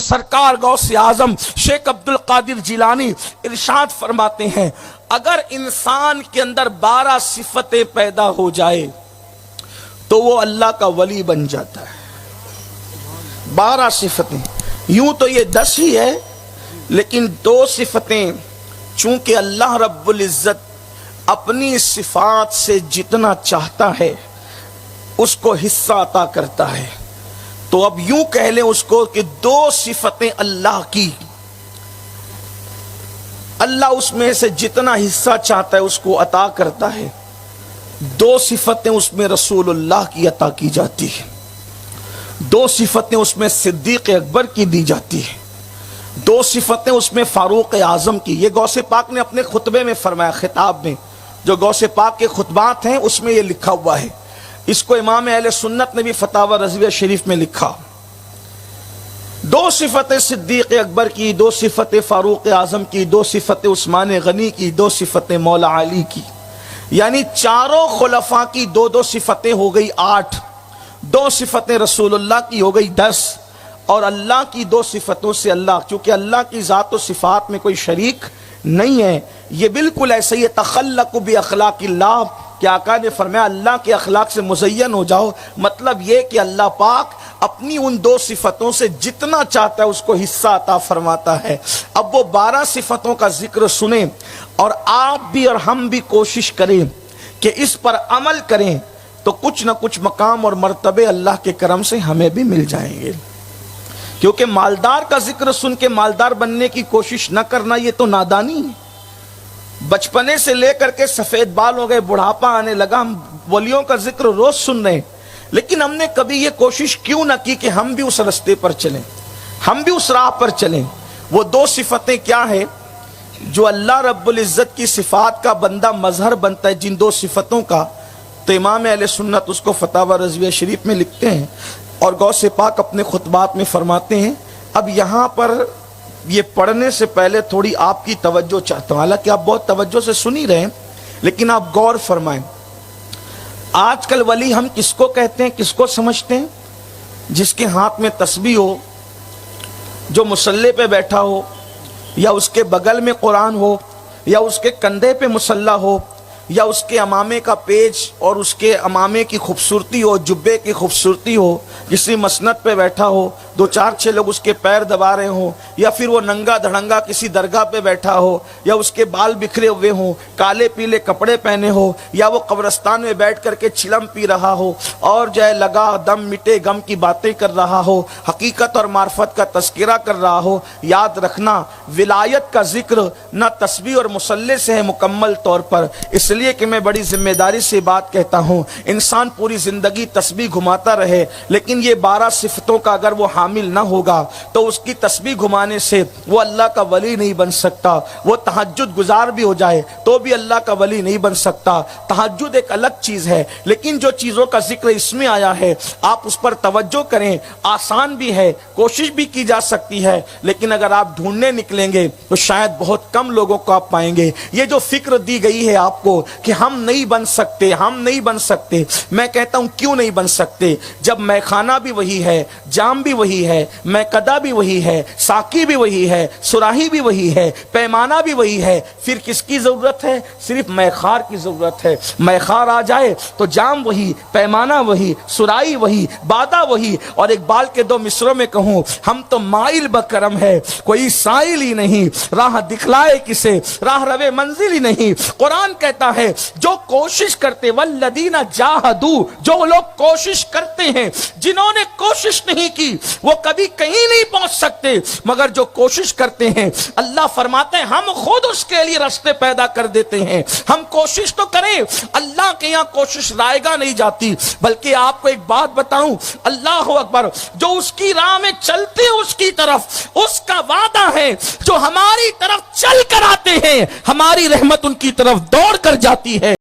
سرکار غوث اعظم شیخ عبد القادر جیلانی ارشاد فرماتے ہیں اگر انسان کے اندر 12 صفتیں پیدا ہو جائے تو وہ اللہ کا ولی بن جاتا ہے۔ 12 صفتیں، یوں تو یہ 10 ہی ہے، لیکن 2 صفتیں چونکہ اللہ رب العزت اپنی صفات سے جتنا چاہتا ہے اس کو حصہ عطا کرتا ہے، تو اب یوں کہہ لیں اس کو کہ 2 صفتیں اللہ کی، اللہ اس میں سے جتنا حصہ چاہتا ہے اس کو عطا کرتا ہے، 2 صفتیں اس میں رسول اللہ کی عطا کی جاتی ہے، 2 صفتیں اس میں صدیق اکبر کی دی جاتی ہے، 2 صفتیں اس میں فاروق اعظم کی۔ یہ غوث پاک نے اپنے خطبے میں فرمایا، خطاب میں جو غوث پاک کے خطبات ہیں اس میں یہ لکھا ہوا ہے، اس کو امام اہل سنت نے بھی فتاوی رضویہ شریف میں لکھا۔ 2 صفتیں صدیق اکبر کی، 2 صفتیں فاروق اعظم کی، 2 صفتیں عثمان غنی کی، 2 صفتیں مولا علی کی، یعنی چاروں خلفاء کی 2 صفتیں ہو گئی 8، 2 صفتیں رسول اللہ کی ہو گئی 10، اور اللہ کی 2 صفتوں سے اللہ، چونکہ اللہ کی ذات و صفات میں کوئی شریک نہیں ہے، یہ بالکل ایسے ہی تخلق باخلاق اللہ کہ آقا نے فرمایا اللہ کے اخلاق سے مزین ہو جاؤ، مطلب یہ کہ اللہ پاک اپنی ان 2 صفتوں سے جتنا چاہتا ہے اس کو حصہ عطا فرماتا ہے۔ اب وہ 12 صفتوں کا ذکر سنیں اور آپ بھی اور ہم بھی کوشش کریں کہ اس پر عمل کریں تو کچھ نہ کچھ مقام اور مرتبے اللہ کے کرم سے ہمیں بھی مل جائیں گے، کیونکہ مالدار کا ذکر سن کے مالدار بننے کی کوشش نہ کرنا یہ تو نادانی ہے۔ بچپنے سے لے کر کے سفید بال ہو گئے، بڑھاپا آنے لگا، ہم ولیوں کا ذکر روز سن رہے ہیں، لیکن ہم نے کبھی یہ کوشش کیوں نہ کی کہ ہم بھی اس رستے پر چلیں، ہم بھی اس راہ پر چلیں۔ وہ 2 صفتیں کیا ہے جو اللہ رب العزت کی صفات کا بندہ مظہر بنتا ہے، جن 2 صفتوں کا، تو امام اہل سنت اس کو فتاوی رضویہ شریف میں لکھتے ہیں اور غوث پاک اپنے خطبات میں فرماتے ہیں۔ اب یہاں پر یہ پڑھنے سے پہلے تھوڑی آپ کی توجہ چاہتا ہوں، حالانکہ آپ بہت توجہ سے سن ہی رہے ہیں، لیکن آپ غور فرمائیں۔ آج کل ولی ہم کس کو کہتے ہیں، کس کو سمجھتے ہیں؟ جس کے ہاتھ میں تسبیح ہو، جو مصلی پہ بیٹھا ہو، یا اس کے بغل میں قرآن ہو، یا اس کے کندھے پہ مصلی ہو، یا اس کے امامے کا پیج اور اس کے امامے کی خوبصورتی ہو، جبے کی خوبصورتی ہو، کسی مسند پہ بیٹھا ہو، 2-4-6 لوگ اس کے پیر دبا رہے ہوں، یا پھر وہ ننگا دھڑنگا کسی درگاہ پہ بیٹھا ہو، یا اس کے بال بکھرے ہوئے ہوں، کالے پیلے کپڑے پہنے ہو، یا وہ قبرستان میں بیٹھ کر کے چلم پی رہا ہو اور جو ہے لگا دم مٹے غم کی باتیں کر رہا ہو، حقیقت اور معرفت کا تذکرہ کر رہا ہو، یاد رکھنا ولایت کا ذکر نہ تسبیح اور مصلی سے ہے مکمل طور پر۔ اس لیے کہ میں بڑی ذمہ داری سے بات کہتا ہوں، انسان پوری زندگی تسبیح گھماتا رہے لیکن یہ 12 صفتوں کا اگر وہ حامل نہ ہوگا تو اس کی تسبیح گھمانے سے وہ اللہ کا ولی نہیں بن سکتا۔ وہ تہجد گزار بھی ہو جائے تو بھی اللہ کا ولی نہیں بن سکتا۔ تہجد ایک الگ چیز ہے، لیکن جو چیزوں کا ذکر اس میں آیا ہے آپ اس پر توجہ کریں، آسان بھی ہے، کوشش بھی کی جا سکتی ہے، لیکن اگر آپ ڈھونڈنے نکلیں گے تو شاید بہت کم لوگوں کو آپ پائیں گے۔ یہ جو فکر دی گئی ہے آپ کو کہ ہم نہیں بن سکتے، ہم نہیں بن سکتے، میں کہتا ہوں کیوں نہیں بن سکتے؟ جب میخانہ بھی وہی ہے، جام بھی وہی ہے، میکدہ بھی وہی ہے، ساقی بھی وہی ہے، سراہی بھی وہی ہے، پیمانہ بھی وہی ہے، پھر کس کی ضرورت ہے؟ صرف میخار کی ضرورت ہے۔ میخار آ جائے تو جام وہی، پیمانہ وہی، سراہی وہی، بادہ وہی۔ اور اقبال کے 2 مصروں میں کہوں، ہم تو مائل بکرم ہے کوئی سائل ہی نہیں، راہ دکھلائے کسے راہ روے منزل ہی نہیں۔ قرآن کہتا ہے جو کوشش کرتے، والذین جاہدوا، جو لوگ کوشش کرتے ہیں، جنہوں نے کوشش نہیں کی وہ کبھی کہیں نہیں پہنچ سکتے، مگر جو کوشش کرتے ہیں اللہ فرماتے ہیں ہم خود اس کے لیے راستے پیدا کر دیتے ہیں۔ ہم کوشش تو کریں، اللہ کے یہاں کوشش رائے گا نہیں جاتی۔ بلکہ آپ کو ایک بات بتاؤں، اللہ اکبر، جو اس کی راہ میں چلتے ہیں اس کی طرف، اس کا وعدہ ہے جو ہماری طرف چل کر آتے ہیں ہماری رحمت ان کی طرف دوڑ کر جاتی ہے۔